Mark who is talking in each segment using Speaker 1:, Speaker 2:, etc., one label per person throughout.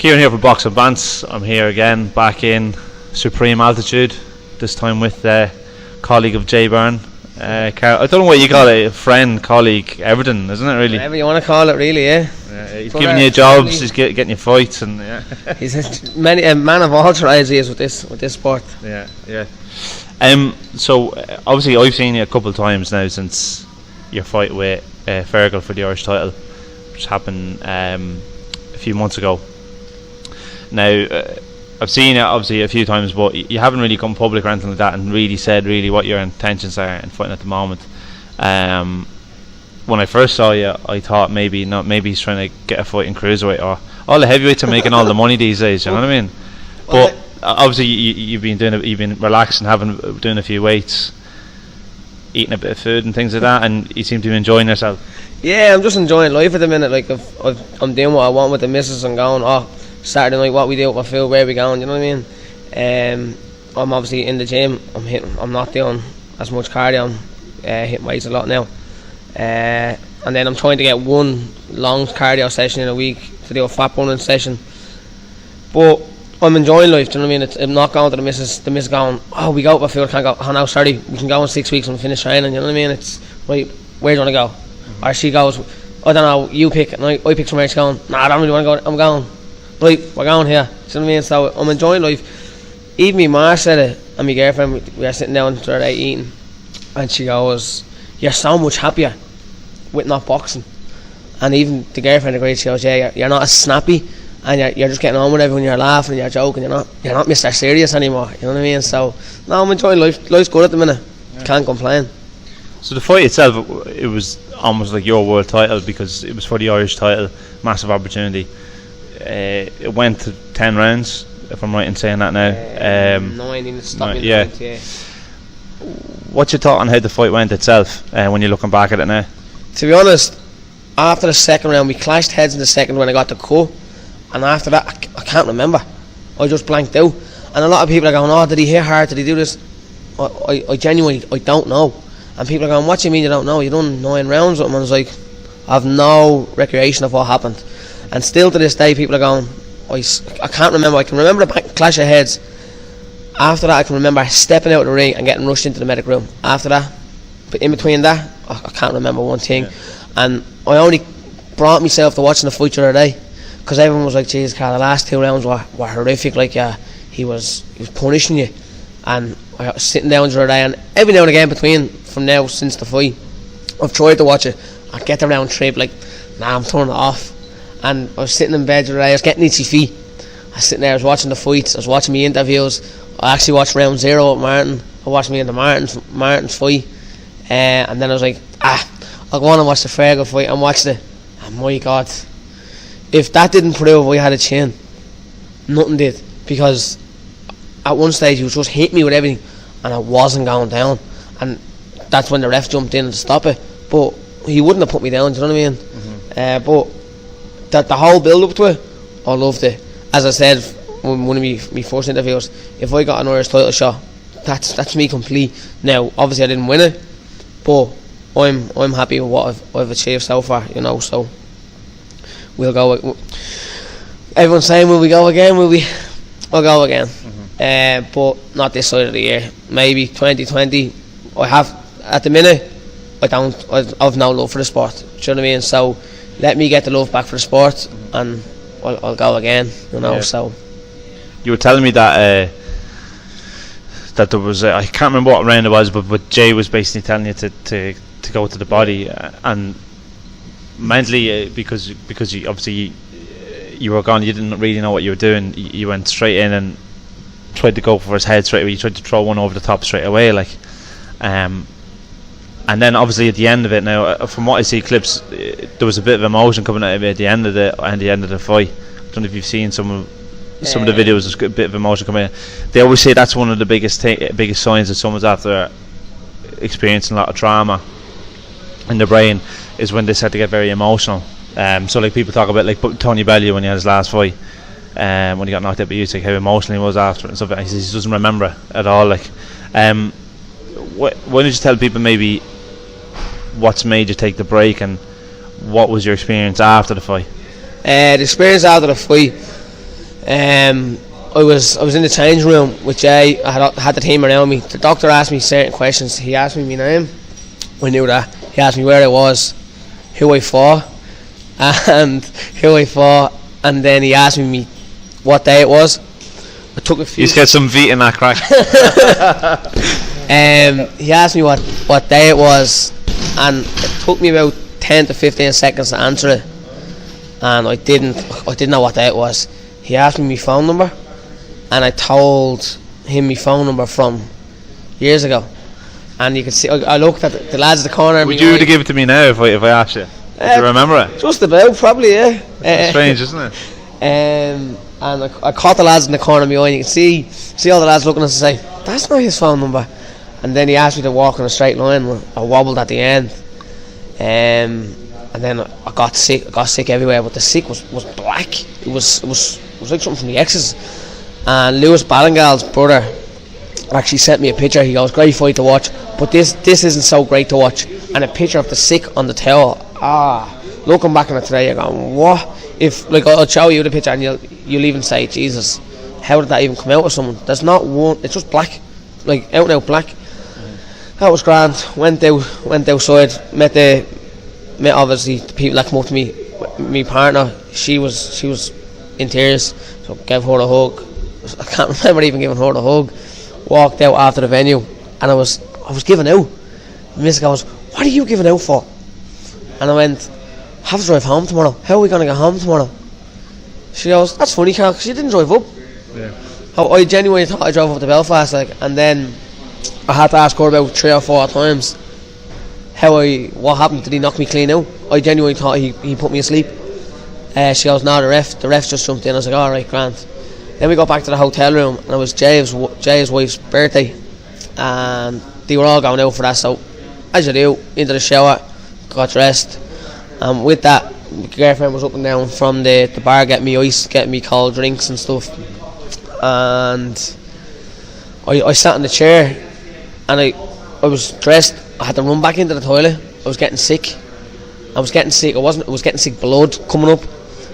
Speaker 1: Ciaran here for Boxing Bants. I'm here again, back in supreme altitude, this time with a colleague of Jay Byrne. Karl, I don't know what you call it, friend, colleague, everything, isn't it really?
Speaker 2: Whatever you want to call it, really, yeah.
Speaker 1: He's giving you jobs, he's getting you fights, and yeah.
Speaker 2: He's a man of all trades, he is, with this sport.
Speaker 1: Yeah. So obviously I've seen you a couple of times now since your fight with Fergal for the Irish title, which happened a few months ago. Now, I've seen it obviously a few times, but you haven't really come public or anything like that and really said really what your intentions are in fighting at the moment. When I first saw you, I thought maybe he's trying to get a fight in cruiserweight, or all the heavyweights are making all the money these days. You know what I mean? But obviously you've been relaxing, doing a few weights, eating a bit of food and things like that, and you seem to be enjoying yourself.
Speaker 2: Yeah, I'm just enjoying life at the minute. Like I'm doing what I want with the missus and going, Saturday night, what we do, what food, where we going, you know what I mean? I'm obviously in the gym. I'm not doing as much cardio. I'm hitting weights a lot now. And then I'm trying to get one long cardio session in a week to do a fat burning session. But I'm enjoying life, do you know what I mean? I'm not going to the missus going, we go up, I feel I can't go, no, sorry, we can go in 6 weeks and finish training, you know what I mean? It's, right, where do you want to go? Mm-hmm. Or she goes, I don't know, you pick, and I pick somewhere, she's going, I don't really want to go, I'm going. Right, we're going here. Do you know what I mean? So I'm enjoying life. Even me ma said it, and my girlfriend, we were sitting down the other day eating, and she goes, you're so much happier with not boxing. And even the girlfriend agreed. She goes, yeah, you're not as snappy, and you're just getting on with everyone. You're laughing, you're joking. You're not Mr. Serious anymore. You know what I mean? So no, I'm enjoying life. Life's good at the minute. Yeah. Can't complain.
Speaker 1: So the fight itself, it was almost like your world title because it was for the Irish title. Massive opportunity. It went to 10 rounds, if I'm right in saying that now. 9 in the stopping round, yeah. What's your thought on how the fight went itself when you're looking back at it now?
Speaker 2: To be honest, after the second round, we clashed heads in the second when I got the cut, and after that, I can't remember. I just blanked out. And a lot of people are going, did he hit hard? Did he do this? I genuinely, I don't know. And people are going, what do you mean you don't know? You done 9 rounds with him. And I was like, I have no recollection of what happened. And still to this day, people are going, I can't remember. I can remember the clash of heads. After that, I can remember stepping out of the ring and getting rushed into the medical room. After that, but in between that, I can't remember one thing. Yeah. And I only brought myself to watching the fight the other day because everyone was like, "Jeez, Karl, the last 2 rounds were horrific. Like, he was punishing you." And I was sitting down the other day, and every now and again from now since the fight, I've tried to watch it. I get the round trip, like, I'm turning it off. And I was sitting in bed the other day, I was getting itchy feet. I was sitting there, I was watching the fights, I was watching my interviews. I actually watched round 0 with Martin. I watched me in the Martin's fight. And then I was like, I'll go on and watch the Fergal fight, and watched it. And my God, if that didn't prove I had a chin, nothing did. Because at one stage he was just hitting me with everything, and I wasn't going down. And that's when the ref jumped in to stop it. But he wouldn't have put me down, do you know what I mean? Mm-hmm. But the whole build up to it, I loved it. As I said in one of my first interviews, if I got an Irish title shot, that's me complete. Now obviously I didn't win it, but I'm happy with what I've achieved so far, you know. So we'll go. Everyone's saying, will we go again? We'll go again. Mm-hmm. But not this side of the year. Maybe 2020. I have at the minute. I've no love for the sport. Do you know what I mean? So let me get the love back for the sport, and I'll go again. You know. Yeah. So
Speaker 1: you were telling me that that there was I can't remember what round it was, but Jay was basically telling you to go to the body, and mentally because you obviously you were gone, you didn't really know what you were doing. You went straight in and tried to go for his head straight away. You tried to throw one over the top straight away, like. And then obviously at the end of it, now from what I see clips, there was a bit of emotion coming out of it at the end of the fight. I don't know if you've seen some of the videos. There's a bit of emotion coming in. They always say that's one of the biggest signs that someone's after experiencing a lot of trauma in the brain, is when they start to get very emotional. So like people talk about like Tony Bellew when he had his last fight, when he got knocked out by Usyk, how emotional he was after it and stuff. And he says he doesn't remember it at all. Like, why don't you tell people maybe what's made you take the break, and what was your experience after the fight?
Speaker 2: The experience after the fight, I was in the change room with Jay. I had the team around me. The doctor asked me certain questions. He asked me my name. I knew that. He asked me where I was, who I fought, and and then he asked me what day it was. I took a few.
Speaker 1: He's got some feet in that crack.
Speaker 2: He asked me what day it was, and it took me about 10 to 15 seconds to answer it, and I didn't know what day it was. He asked me my phone number, and I told him my phone number from years ago. And you can see, I looked at the lads at the corner.
Speaker 1: Would you give it to me now if I asked you? Do you remember it?
Speaker 2: Just about, probably, yeah.
Speaker 1: It's strange, isn't it?
Speaker 2: And I caught the lads in the corner of my eye, and you can see all the lads looking at us and say, that's not his phone number. And then he asked me to walk in a straight line. I wobbled at the end. And then I got sick everywhere, but the sick was black. It was like something from the X's. And Lewis Ballingal's brother actually sent me a picture. He goes, great fight to watch, but this isn't so great to watch. And a picture of the sick on the towel. Looking back on it today, you're going, what? If, like, I'll show you the picture and you'll even say, Jesus, how did that even come out of someone? There's not one, it's just black, like out and out black. That was grand. Went outside, met obviously the people that come up to me. My partner, she was in tears, so gave her a hug. I can't remember even giving her a hug. Walked out after the venue, and I was giving out. Miss goes, what are you giving out for? And I went, have to drive home tomorrow. How are we going to get home tomorrow? She goes, that's funny, Karl, because you didn't drive up.
Speaker 1: Yeah.
Speaker 2: I genuinely thought I drove up to Belfast, and then I had to ask her about 3 or 4 times what happened. Did he knock me clean out? I genuinely thought he put me asleep. She goes, no, the ref just jumped in. I was like, alright, grand. Then we got back to the hotel room, and it was Jay's wife's birthday, and they were all going out for that. So as you do, into the shower, got dressed, and with that, my girlfriend was up and down from the bar getting me ice, getting me cold drinks and stuff. And I sat in the chair, and I was dressed. I had to run back into the toilet. I was getting sick. I was getting sick blood coming up.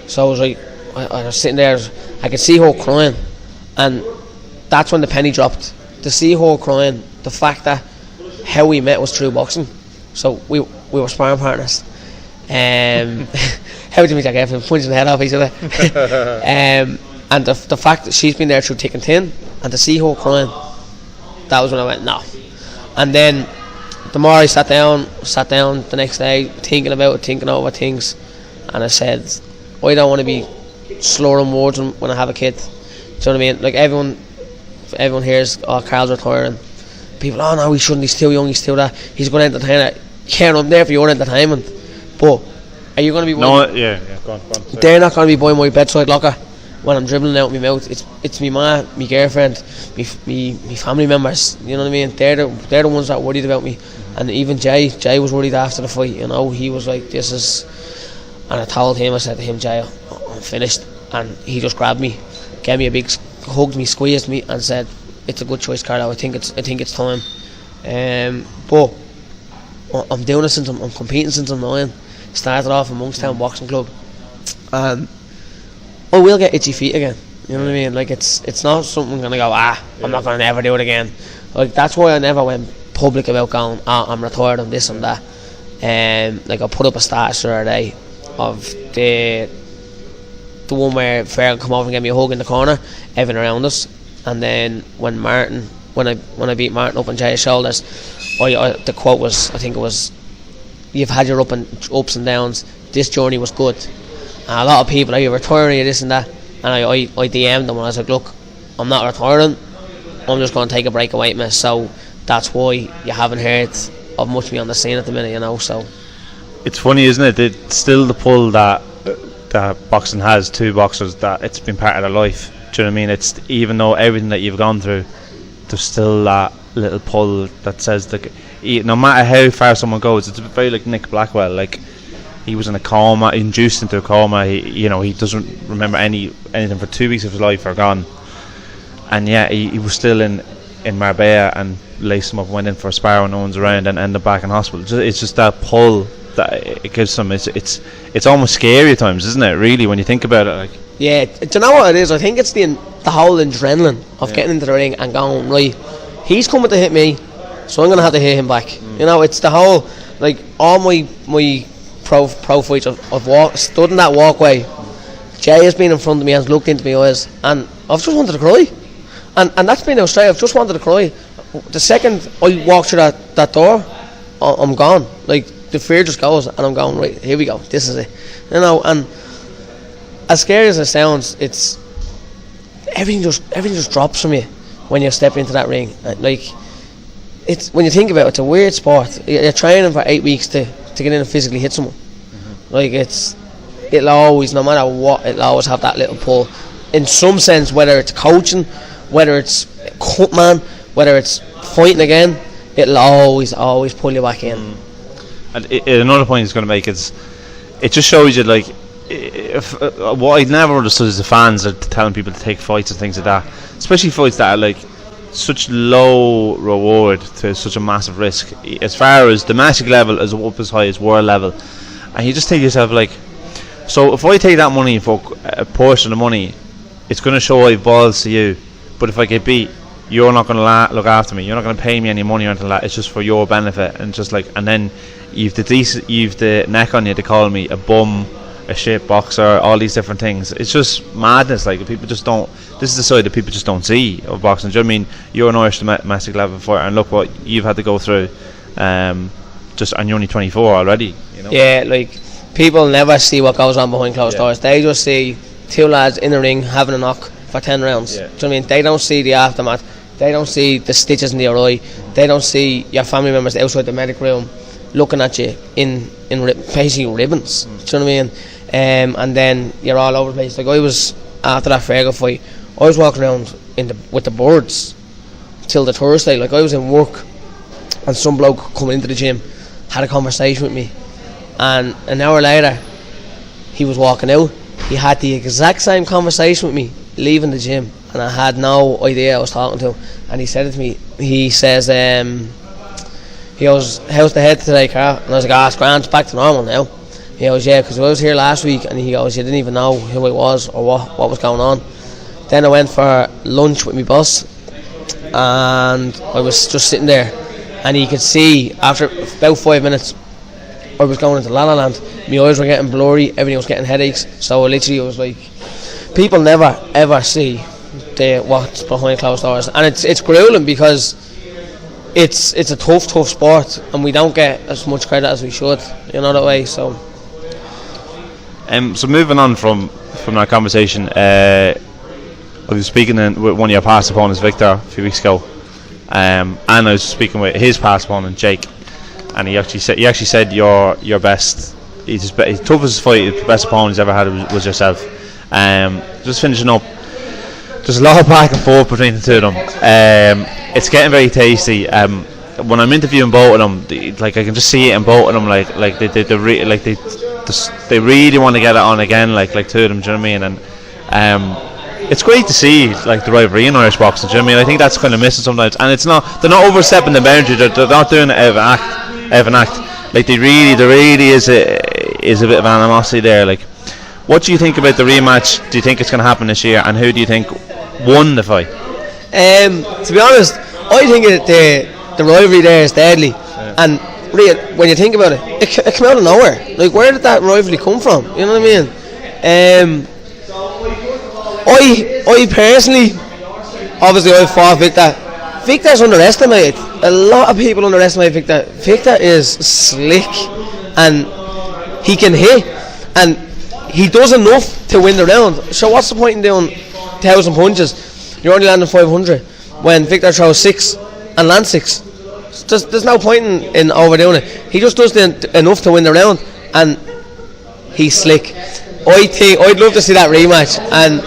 Speaker 2: So I was like, I was sitting there. I could see her crying, and that's when the penny dropped. To see her crying, the fact that how we met was through boxing. So we were sparring partners. How do you mean that? Everything punching the head off each other. And the fact that she's been there through thick and thin, and to see her crying, that was when I went, no. And then the more I sat down the next day, thinking over things, and I said, I don't want to be slurring words when I have a kid. Do you know what I mean? Like everyone hears, oh, Karl's retiring. People, oh no, he shouldn't, he's too young, he's too that, he's going to entertain it. Yeah, I'm there for your entertainment. But are you going to be
Speaker 1: go on.
Speaker 2: They're not going to be buying my bedside locker when I'm dribbling out my mouth. It's me ma, my girlfriend, me family members. You know what I mean? They're the ones that worried about me. And even Jay was worried after the fight. You know, he was like, this is. And I said to him, Jay, I'm finished. And he just grabbed me, gave me a big hugged me, squeezed me, and said, it's a good choice, Karl. I think it's time. But I'm doing it since I'm competing since I'm 9. Started off in Monkstown Boxing Club, and I will get itchy feet again. You know what I mean? Like it's not something I'm gonna go, I'm not gonna never do it again. Like that's why I never went public about going, I'm retired and this and that. Like I put up a status the other day of the one where Fergal come over and gave me a hug in the corner, everyone around us, and then when I beat Martin up on Jay's shoulders, the quote was, I think it was, you've had your ups and downs, this journey was good. And a lot of people, are you retiring, this and that? And I DM'd them and I was like, look, I'm not retiring, I'm just going to take a break away from it. So that's why you haven't heard of much me on the scene at the minute, you know. So
Speaker 1: it's funny, isn't it? It's still the pull that boxing has to boxers, that it's been part of their life. Do you know what I mean? It's, even though everything that you've gone through, there's still that little pull that says that no matter how far someone goes, it's very like Nick Blackwell. Like, he was in a coma, induced into a coma. He doesn't remember anything for 2 weeks of his life are gone, and yeah, he was still in Marbella, and laced him up, went in for a spar when no one's around, and ended up back in hospital. It's just that pull that it gives them. It's almost scary at times, isn't it? Really, when you think about it, like.
Speaker 2: Yeah, do you know what it is? I think it's the whole adrenaline of getting into the ring and going, right, he's coming to hit me, so I'm going to have to hit him back. You know, it's the whole, like, all my pro fights, I've stood in that walkway. Jay has been in front of me, has looked into my eyes, and I've just wanted to cry. And that's been out straight, I've just wanted to cry. The second I walk through that door, I'm gone. Like, the fear just goes, and I'm going, right, here we go, this is it. You know, and as scary as it sounds, it's everything just drops from you when you step into that ring. Like, it's, when you think about it, it's a weird sport. You're training for 8 weeks to get in and physically hit someone. Like, it'll always, no matter what, it'll always have that little pull. In some sense, whether it's coaching, whether it's cut man, whether it's fighting again, it'll always pull you back in.
Speaker 1: And another point he's going to make is, it just shows you, like, what I never understood is the fans are telling people to take fights and things like that, especially fights that are like such low reward to such a massive risk, as far as domestic level as up as high as world level. And you just think to yourself, like, so if I take that money for a portion of money, it's going to show I have balls to you, but if I get beat, you're not going to look after me, you're not going to pay me any money or anything like that. It's just for your benefit. And just like, and then you've the neck on you to call me a bum, a shit boxer, all these different things. It's just madness. Like, people just don't, this is the side that people just don't see of boxing. Do you know what I mean? You're an Irish domestic level fighter, and look what you've had to go through, and you're only 24 already, you know?
Speaker 2: Yeah, like, people never see what goes on behind closed doors. They just see two lads in the ring having a knock for 10 rounds. Do you know what I mean? They don't see the aftermath. They don't see the stitches in your eye. They don't see your family members outside the medical room looking at you in basically ribbons. Do you know what I mean? And then you're all over the place. Like, I was, after that Fergal fight, I was walking around with the birds till the Thursday. Like, I was in work, and some bloke coming into the gym had a conversation with me, and an hour later he was walking out. He had the exact same conversation with me leaving the gym, and I had no idea I was talking to him. And he said it to me. He says, he goes, "How's the head today, Carl?" And I was like, "Ah, it's grand, it's back to normal now." He goes, "Yeah, because I was here last week," and he goes, "You didn't even know who I was or what was going on." Then I went for lunch with my boss, and I was just sitting there, and you could see after about 5 minutes I was going into La La Land. My eyes were getting blurry, everything was getting headaches. So literally it was like, people never ever see what's behind closed doors, and it's grueling because it's a tough sport, and we don't get as much credit as we should, you know, that way. So
Speaker 1: moving on from that conversation, I was speaking with one of your past opponents, Victor, a few weeks ago, and I was speaking with his past opponent, Jake, and he actually said your best, his toughest fight, his best opponent he's ever had was yourself. Just finishing up, there's a lot of back and forth between the two of them. It's getting very tasty. When I'm interviewing both of them, like, I can just see it in both of them. Like they really want to get it on again. Like two of them. Do you know what I mean? And it's great to see, like, the rivalry in Irish boxing. Do you know what I mean? I think that's kind of missing sometimes. And they're not overstepping the boundary. They're not doing it out of an act. Like, there really is a bit of animosity there. Like, what do you think about the rematch? Do you think it's going to happen this year? And who do you think won the fight?
Speaker 2: To be honest, I think the rivalry there is deadly. Yeah. And really, when you think about it, it came out of nowhere. Like, where did that rivalry come from? You know what I mean? I personally, obviously, I fought Victor. Victor's underestimated. A lot of people underestimate Victor. Victor is slick, and he can hit, and he does enough to win the round. So what's the point in doing 1,000 punches? You're only landing 500 when Victor throws 6 and lands 6. There's no point in overdoing it. He just does enough to win the round, and he's slick. I'd love to see that rematch. And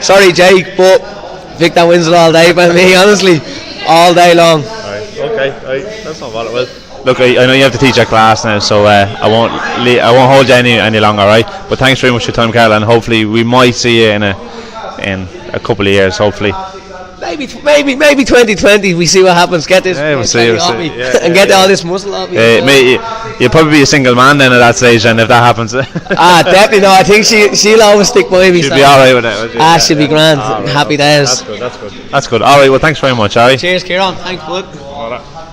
Speaker 2: sorry, Jake, but Victor wins it all day by me, honestly, all day long.
Speaker 1: Right. Okay, right. That's not bad. Well, look, I know you have to teach a class now, so I won't hold you any longer, right? But thanks very much for your time, Karl, and hopefully we might see you in a couple of years, hopefully.
Speaker 2: maybe 2020 we see what happens. Get this
Speaker 1: Yeah, we'll see,
Speaker 2: off
Speaker 1: we'll
Speaker 2: me
Speaker 1: see. Yeah,
Speaker 2: and get all this muscle off me.
Speaker 1: Mate, you'll probably be a single man then at that stage, and if that happens,
Speaker 2: Definitely no. I think she'll always stick by me.
Speaker 1: she'll be alright with it.
Speaker 2: She'll be grand. Happy days.
Speaker 1: That's good. Alright, well, thanks very much, Harry.
Speaker 2: Cheers, Ciaran. Thanks, bud.